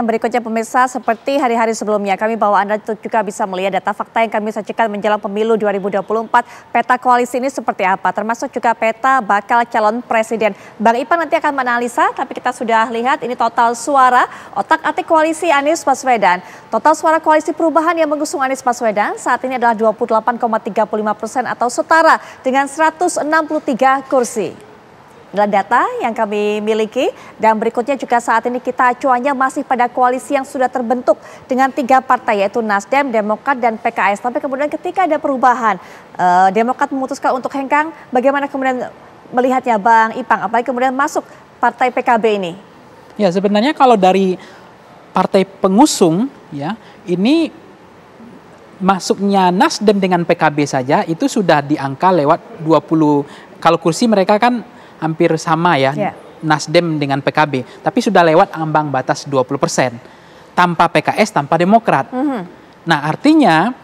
Berikutnya pemirsa, seperti hari-hari sebelumnya kami bawa Anda juga bisa melihat data fakta yang kami sajikan menjelang pemilu 2024. Peta koalisi ini seperti apa, termasuk juga peta bakal calon presiden. Bang Ipan nanti akan menganalisa, tapi kita sudah lihat ini total suara otak-atik koalisi Anies Baswedan. Total suara koalisi perubahan yang mengusung Anies Baswedan saat ini adalah 28,35% atau setara dengan 163 kursi. Adalah data yang kami miliki, dan berikutnya juga saat ini kita acuannya masih pada koalisi yang sudah terbentuk dengan 3 partai yaitu Nasdem, Demokrat, dan PKS. Tapi kemudian ketika ada perubahan, Demokrat memutuskan untuk hengkang. Bagaimana kemudian melihatnya Bang Ipang, apalagi kemudian masuk partai PKB ini? Ya, sebenarnya kalau dari partai pengusung ya, ini masuknya Nasdem dengan PKB saja itu sudah diangka lewat 20, kalau kursi mereka kan hampir sama ya, Nasdem dengan PKB, tapi sudah lewat ambang batas 20%, tanpa PKS, tanpa Demokrat. Nah, artinya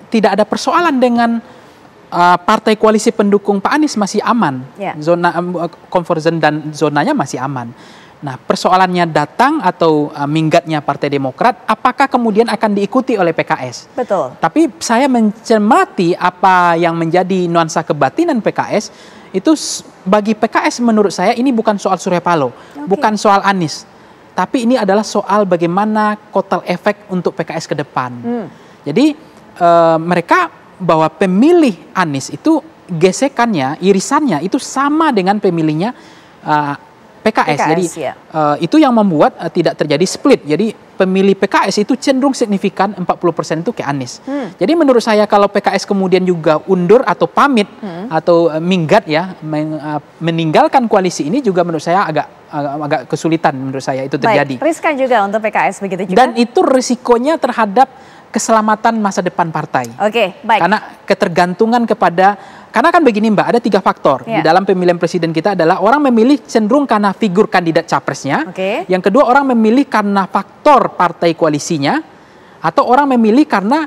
tidak ada persoalan dengan partai koalisi pendukung Pak Anies, masih aman, zona comfort zone dan zonanya masih aman. Nah, persoalannya datang atau minggatnya Partai Demokrat, apakah kemudian akan diikuti oleh PKS? Betul. Tapi saya mencermati apa yang menjadi nuansa kebatinan PKS, itu bagi PKS menurut saya ini bukan soal Surya Paloh, bukan soal Anies, tapi ini adalah soal bagaimana kotel efek untuk PKS ke depan. Jadi mereka bahwa pemilih Anies itu gesekannya, irisannya itu sama dengan pemilihnya PKS. Jadi itu yang membuat tidak terjadi split. Jadi pemilih PKS itu cenderung signifikan 40% itu ke Anies. Jadi menurut saya kalau PKS kemudian juga undur atau pamit atau minggat ya, meninggalkan koalisi ini juga menurut saya agak kesulitan menurut saya itu terjadi. Baik, riskan juga untuk PKS begitu juga. Dan itu risikonya terhadap keselamatan masa depan partai. Oke, baik. Karena ketergantungan kepada, karena kan begini Mbak, ada 3 faktor di dalam pemilihan presiden kita adalah orang memilih cenderung karena figur kandidat capresnya, yang kedua orang memilih karena faktor partai koalisinya, atau orang memilih karena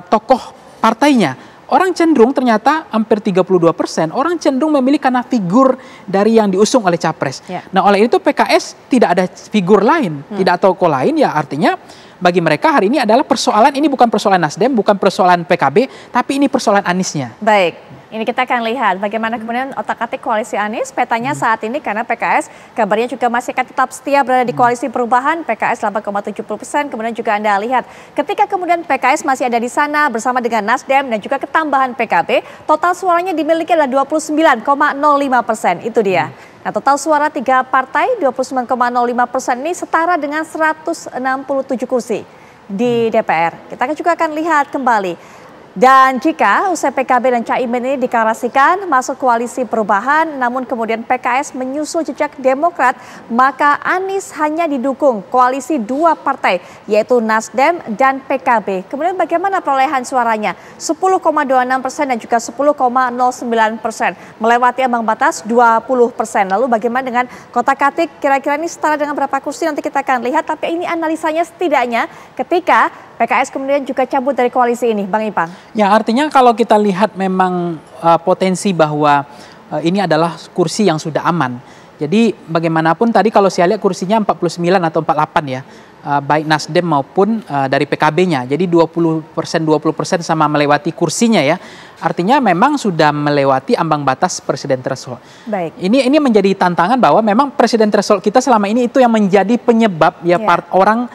tokoh partainya. Orang cenderung ternyata hampir 32%, orang cenderung memilih karena figur dari yang diusung oleh capres. Nah, oleh itu PKS tidak ada figur lain, tidak tokoh lain, ya artinya bagi mereka hari ini adalah persoalan, ini bukan persoalan Nasdem, bukan persoalan PKB, tapi ini persoalan Aniesnya. Baik, ini kita akan lihat bagaimana kemudian otak-atik koalisi Anies, petanya saat ini, karena PKS kabarnya juga masih akan tetap setia berada di koalisi perubahan, PKS 8,70%, kemudian juga Anda lihat ketika kemudian PKS masih ada di sana bersama dengan Nasdem dan juga ketambahan PKB, total suaranya dimiliki adalah 29,05%, itu dia. Nah, total suara 3 partai 29,05% ini setara dengan 167 kursi di DPR. Kita juga akan lihat kembali. Dan jika usai PKB dan Caimin ini deklarasikan masuk koalisi perubahan, namun kemudian PKS menyusul jejak Demokrat, maka Anies hanya didukung koalisi 2 partai, yaitu Nasdem dan PKB. Kemudian bagaimana perolehan suaranya? 10,26% dan juga 10,09%, melewati ambang batas 20%. Lalu bagaimana dengan kotak-katik, kira-kira ini setara dengan berapa kursi, nanti kita akan lihat. Tapi ini analisanya setidaknya ketika PKS kemudian juga cabut dari koalisi ini, Bang Ipang. Ya, artinya kalau kita lihat memang potensi bahwa ini adalah kursi yang sudah aman. Jadi bagaimanapun tadi kalau saya lihat kursinya 49 atau 48 ya, baik Nasdem maupun dari PKB-nya. Jadi 20% sama melewati kursinya ya. Artinya memang sudah melewati ambang batas presiden threshold. Baik. Ini menjadi tantangan bahwa memang presiden threshold kita selama ini itu yang menjadi penyebab ya orang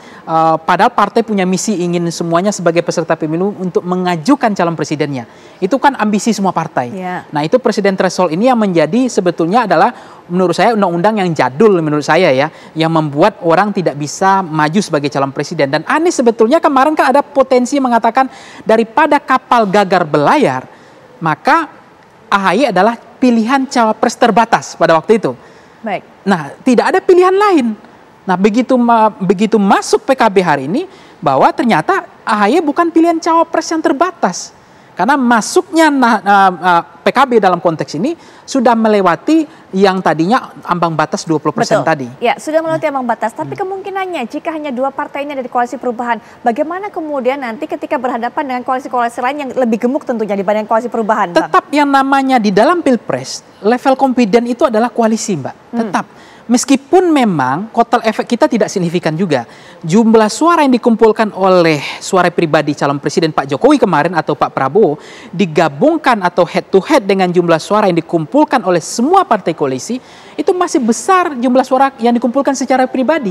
padahal partai punya misi ingin semuanya sebagai peserta pemilu untuk mengajukan calon presidennya. Itu kan ambisi semua partai. Nah, itu presiden threshold ini yang menjadi sebetulnya adalah menurut saya undang-undang yang jadul menurut saya ya, yang membuat orang tidak bisa maju sebagai calon presiden. Dan Anies sebetulnya kemarin kan ada potensi mengatakan daripada kapal gagal berlayar, maka AHY adalah pilihan cawapres terbatas pada waktu itu. Baik. Nah, tidak ada pilihan lain. Nah, begitu masuk PKB hari ini, bahwa ternyata AHY bukan pilihan cawapres yang terbatas. Karena masuknya PKB dalam konteks ini sudah melewati yang tadinya ambang batas 20% tadi. Ya, sudah melewati ambang batas. Tapi kemungkinannya jika hanya 2 partai ini ada di koalisi perubahan, bagaimana kemudian nanti ketika berhadapan dengan koalisi-koalisi lain yang lebih gemuk tentunya dibanding koalisi perubahan, Bang? Tetap yang namanya di dalam Pilpres, level confident itu adalah koalisi, Mbak. Tetap. meskipun memang kotel efek kita tidak signifikan juga. Jumlah suara yang dikumpulkan oleh suara pribadi calon presiden Pak Jokowi kemarin atau Pak Prabowo digabungkan atau head to head dengan jumlah suara yang dikumpulkan oleh semua partai koalisi, itu masih besar jumlah suara yang dikumpulkan secara pribadi.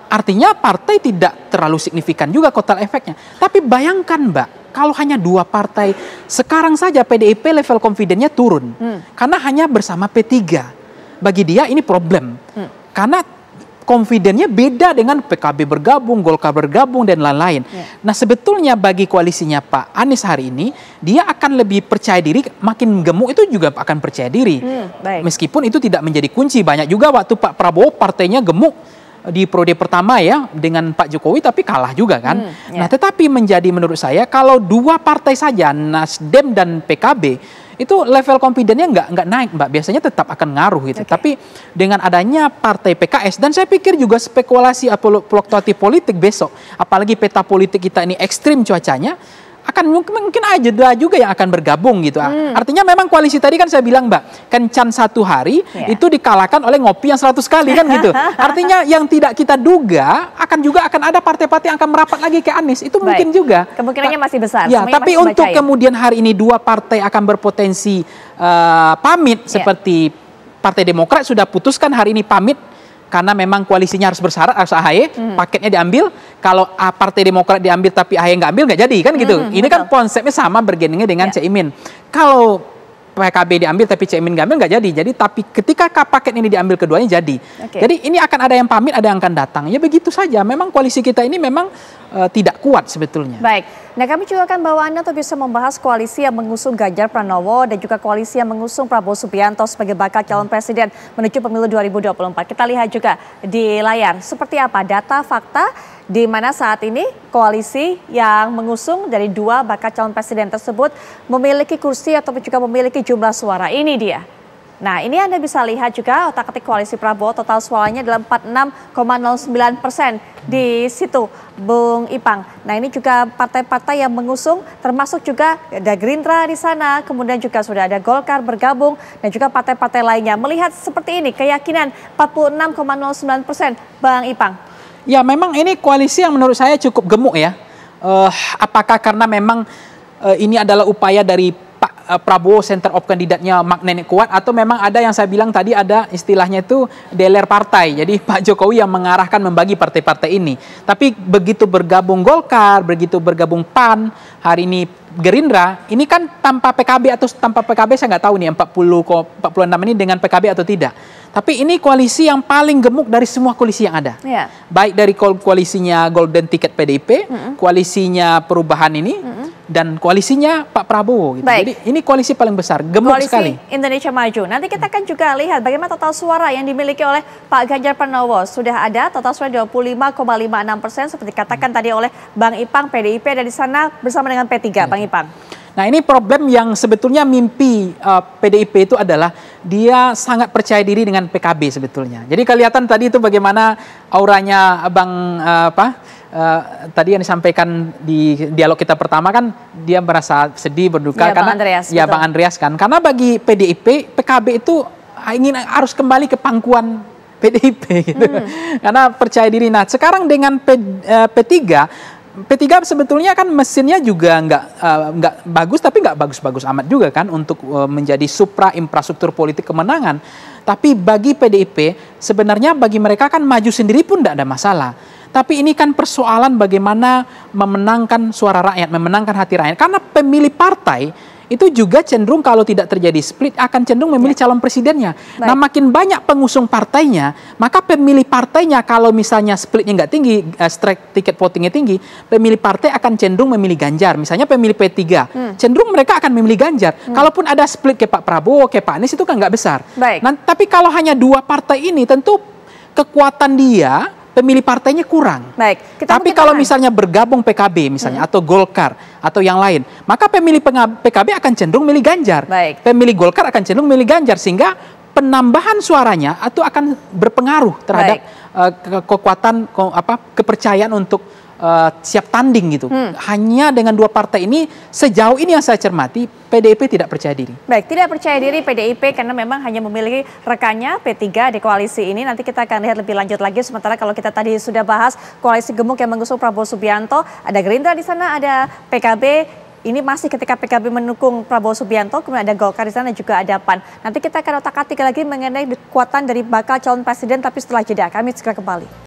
Artinya partai tidak terlalu signifikan juga kotel efeknya. Tapi bayangkan Mbak, kalau hanya 2 partai, sekarang saja PDIP level confidence-nya turun. Karena hanya bersama P3. Bagi dia ini problem. Karena confidence-nya beda dengan PKB bergabung, Golkar bergabung, dan lain-lain. Nah sebetulnya bagi koalisinya Pak Anies hari ini, dia akan lebih percaya diri, makin gemuk itu juga akan percaya diri. Meskipun itu tidak menjadi kunci. Banyak juga waktu Pak Prabowo partainya gemuk di periode pertama ya dengan Pak Jokowi, tapi kalah juga kan. Nah tetapi menjadi menurut saya kalau 2 partai saja, Nasdem dan PKB, itu level confidence-nya nggak naik Mbak, biasanya tetap akan ngaruh gitu. Tapi dengan adanya partai PKS, dan saya pikir juga spekulasi fluktuatif politik besok, apalagi peta politik kita ini ekstrim cuacanya, akan mungkin aja juga yang akan bergabung gitu. Artinya memang koalisi tadi kan saya bilang Mbak, kencan 1 hari itu dikalahkan oleh ngopi yang 100 kali kan gitu. Artinya yang tidak kita duga akan ada partai-partai yang akan merapat lagi ke Anies, itu mungkin juga. Kemungkinannya masih besar. Ya, tapi untuk kemudian hari ini 2 partai akan berpotensi pamit seperti Partai Demokrat sudah putuskan hari ini pamit karena memang koalisinya harus bersyarat, harus AHY, paketnya diambil. Kalau Partai Demokrat diambil tapi AHY nggak ambil, nggak jadi kan gitu. Ini kan konsepnya sama bergeningnya dengan Caimin. Kalau PKB diambil tapi Caimin nggak ambil, nggak jadi. Jadi tapi ketika paket ini diambil keduanya jadi. Jadi ini akan ada yang pamit, ada yang akan datang. Ya begitu saja. Memang koalisi kita ini memang tidak kuat sebetulnya. Baik. Nah kami juga akan bawa Anda untuk bisa membahas koalisi yang mengusung Ganjar Pranowo dan juga koalisi yang mengusung Prabowo Subianto sebagai bakal calon presiden menuju pemilu 2024. Kita lihat juga di layar seperti apa data fakta di mana saat ini koalisi yang mengusung dari 2 bakal calon presiden tersebut memiliki kursi ataupun juga memiliki jumlah suara. Ini dia. Nah ini Anda bisa lihat juga otak-atik koalisi Prabowo total suaranya adalah 46,09% di situ Bung Ipang. Nah ini juga partai-partai yang mengusung termasuk juga ada Gerindra di sana, kemudian juga sudah ada Golkar bergabung dan juga partai-partai lainnya. Melihat seperti ini keyakinan 46,09% Bang Ipang. Ya memang ini koalisi yang menurut saya cukup gemuk ya. Apakah karena memang ini adalah upaya dari Pak Prabowo center of kandidatnya magnetnya kuat, atau memang ada yang saya bilang tadi ada istilahnya itu deler partai. Jadi Pak Jokowi yang mengarahkan membagi partai-partai ini. Tapi begitu bergabung Golkar, begitu bergabung PAN, hari ini Gerindra, ini kan tanpa PKB atau tanpa PKB saya nggak tahu nih 46 ini dengan PKB atau tidak. Tapi ini koalisi yang paling gemuk dari semua koalisi yang ada. Baik dari koalisinya Golden Ticket PDIP, koalisinya Perubahan ini, dan koalisinya Pak Prabowo. Gitu. Jadi ini koalisi paling besar, gemuk sekali. Indonesia Maju. Nanti kita akan juga lihat bagaimana total suara yang dimiliki oleh Pak Ganjar Pranowo. Sudah ada total suara 25,56% seperti katakan tadi oleh Bang Ipang, PDIP ada di sana bersama dengan P3, Bang Ipang. Nah ini problem yang sebetulnya mimpi PDIP itu adalah dia sangat percaya diri dengan PKB sebetulnya. Jadi kelihatan tadi itu bagaimana auranya Bang tadi yang disampaikan di dialog kita pertama kan dia merasa sedih, berduka ya, karena Bang Andreas, ya betul. Bang Andreas kan karena bagi PDIP PKB itu harus kembali ke pangkuan PDIP gitu. Karena percaya diri. Nah sekarang dengan P3 sebetulnya kan mesinnya juga nggak bagus, tapi nggak bagus-bagus amat juga kan untuk menjadi supra infrastruktur politik kemenangan. Tapi bagi PDIP sebenarnya bagi mereka kan maju sendiri pun tidak ada masalah. Tapi ini kan persoalan bagaimana memenangkan suara rakyat, memenangkan hati rakyat. Karena pemilih partai itu juga cenderung kalau tidak terjadi split akan cenderung memilih calon presidennya. Nah makin banyak pengusung partainya, maka pemilih partainya kalau misalnya splitnya nggak tinggi, strike tiket votingnya tinggi, pemilih partai akan cenderung memilih Ganjar. Misalnya pemilih P3, cenderung mereka akan memilih Ganjar. Kalaupun ada split ke Pak Prabowo, ke Pak Anies itu kan nggak besar. Nah, tapi kalau hanya 2 partai ini tentu kekuatan dia pemilih partainya kurang. Tapi kalau misalnya bergabung PKB misalnya atau Golkar atau yang lain, maka pemilih PKB akan cenderung milih Ganjar. Pemilih Golkar akan cenderung milih Ganjar sehingga penambahan suaranya itu akan berpengaruh terhadap kekuatan kepercayaan untuk siap tanding gitu. Hanya dengan dua partai ini, sejauh ini yang saya cermati, PDIP tidak percaya diri. Baik, tidak percaya diri PDIP karena memang hanya memiliki rekannya P3 di koalisi ini. Nanti kita akan lihat lebih lanjut lagi. Sementara kalau kita tadi sudah bahas koalisi gemuk yang mengusung Prabowo Subianto, ada Gerindra di sana, ada PKB. Ini masih ketika PKB mendukung Prabowo Subianto, kemudian ada Golkar di sana juga ada PAN. Nanti kita akan otak-atik lagi mengenai kekuatan dari bakal calon presiden, tapi setelah jeda. Kami segera kembali.